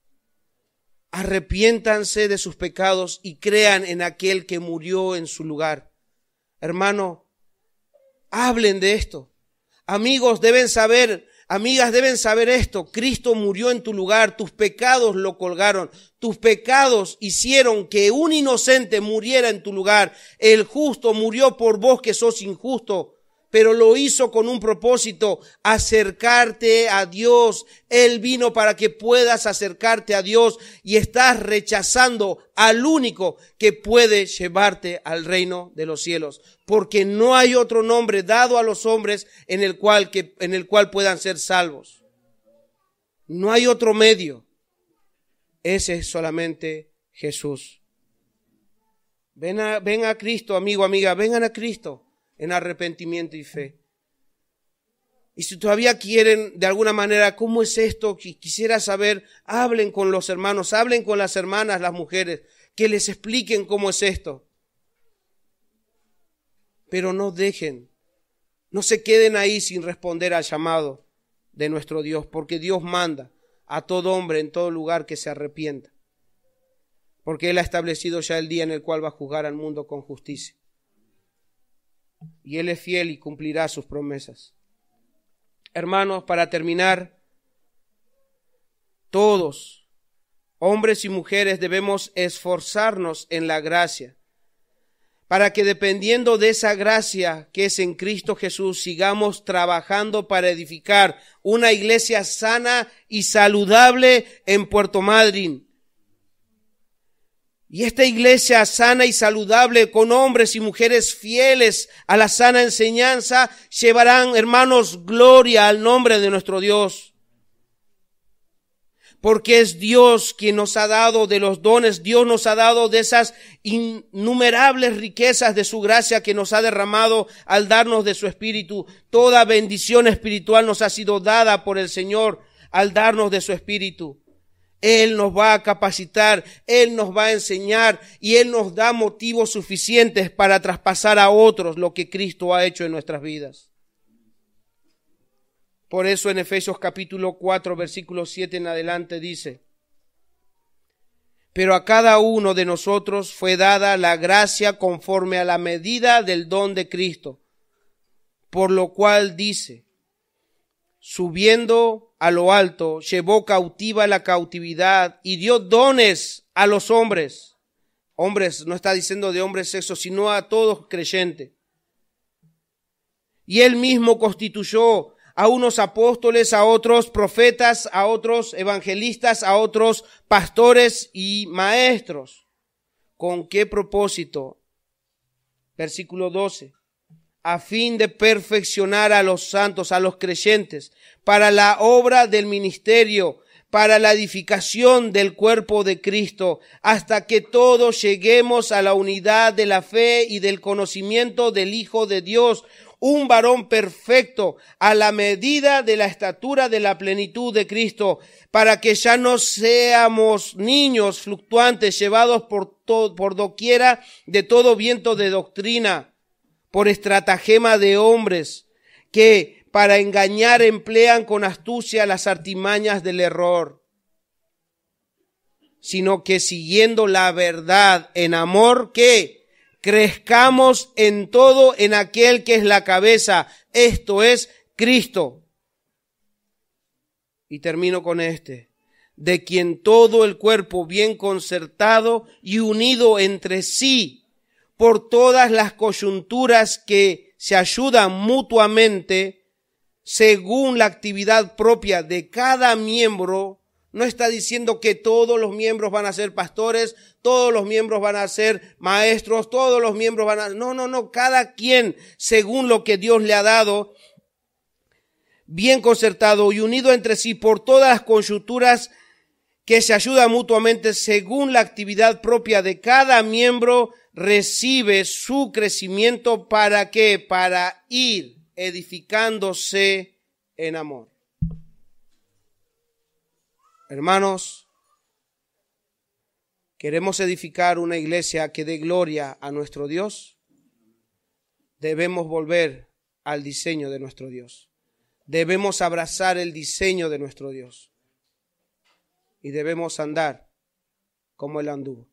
Arrepiéntanse de sus pecados y crean en aquel que murió en su lugar. Hermano, hablen de esto. Amigos deben saber, amigas deben saber esto. Cristo murió en tu lugar, tus pecados lo colgaron. Tus pecados hicieron que un inocente muriera en tu lugar. El justo murió por vos que sos injusto, pero lo hizo con un propósito, acercarte a Dios. Él vino para que puedas acercarte a Dios y estás rechazando al único que puede llevarte al reino de los cielos, porque no hay otro nombre dado a los hombres en el cual puedan ser salvos. No hay otro medio. Ese es solamente Jesús. Ven a Cristo, amigo, amiga, vengan a Cristo en arrepentimiento y fe. Y si todavía quieren de alguna manera, ¿cómo es esto? Quisiera saber, hablen con los hermanos, hablen con las hermanas, las mujeres, que les expliquen cómo es esto. Pero no se queden ahí sin responder al llamado de nuestro Dios, porque Dios manda a todo hombre en todo lugar que se arrepienta, porque Él ha establecido ya el día en el cual va a juzgar al mundo con justicia. Y Él es fiel y cumplirá sus promesas. Hermanos, para terminar, todos, hombres y mujeres, debemos esforzarnos en la gracia, para que dependiendo de esa gracia que es en Cristo Jesús, sigamos trabajando para edificar una iglesia sana y saludable en Puerto Madryn. Y esta iglesia sana y saludable, con hombres y mujeres fieles a la sana enseñanza, llevarán, hermanos, gloria al nombre de nuestro Dios. Porque es Dios quien nos ha dado de los dones, Dios nos ha dado de esas innumerables riquezas de su gracia que nos ha derramado al darnos de su Espíritu. Toda bendición espiritual nos ha sido dada por el Señor al darnos de su Espíritu. Él nos va a capacitar, Él nos va a enseñar y Él nos da motivos suficientes para traspasar a otros lo que Cristo ha hecho en nuestras vidas. Por eso en Efesios capítulo 4, versículo 7 en adelante dice: pero a cada uno de nosotros fue dada la gracia conforme a la medida del don de Cristo, por lo cual dice: subiendo a lo alto, llevó cautiva la cautividad y dio dones a los hombres. Hombres, no está diciendo de hombres sexo, sino a todos creyentes. Y él mismo constituyó a unos apóstoles, a otros profetas, a otros evangelistas, a otros pastores y maestros. ¿Con qué propósito? Versículo 12. A fin de perfeccionar a los santos, a los creyentes, para la obra del ministerio, para la edificación del cuerpo de Cristo, hasta que todos lleguemos a la unidad de la fe y del conocimiento del Hijo de Dios, un varón perfecto, a la medida de la estatura de la plenitud de Cristo, para que ya no seamos niños fluctuantes, llevados por doquiera de todo viento de doctrina, por estratagema de hombres, que para engañar emplean con astucia las artimañas del error, sino que siguiendo la verdad en amor, que crezcamos en todo en aquel que es la cabeza, esto es Cristo. Y termino con de quien todo el cuerpo bien concertado y unido entre sí por todas las coyunturas que se ayudan mutuamente según la actividad propia de cada miembro. No está diciendo que todos los miembros van a ser pastores, todos los miembros van a ser maestros, todos los miembros van a... No, cada quien según lo que Dios le ha dado, bien concertado y unido entre sí por todas las coyunturas que se ayudan mutuamente según la actividad propia de cada miembro, recibe su crecimiento. ¿Para qué? Para ir edificándose en amor. Hermanos, ¿queremos edificar una iglesia que dé gloria a nuestro Dios? Debemos volver al diseño de nuestro Dios. Debemos abrazar el diseño de nuestro Dios. Y debemos andar como Él anduvo.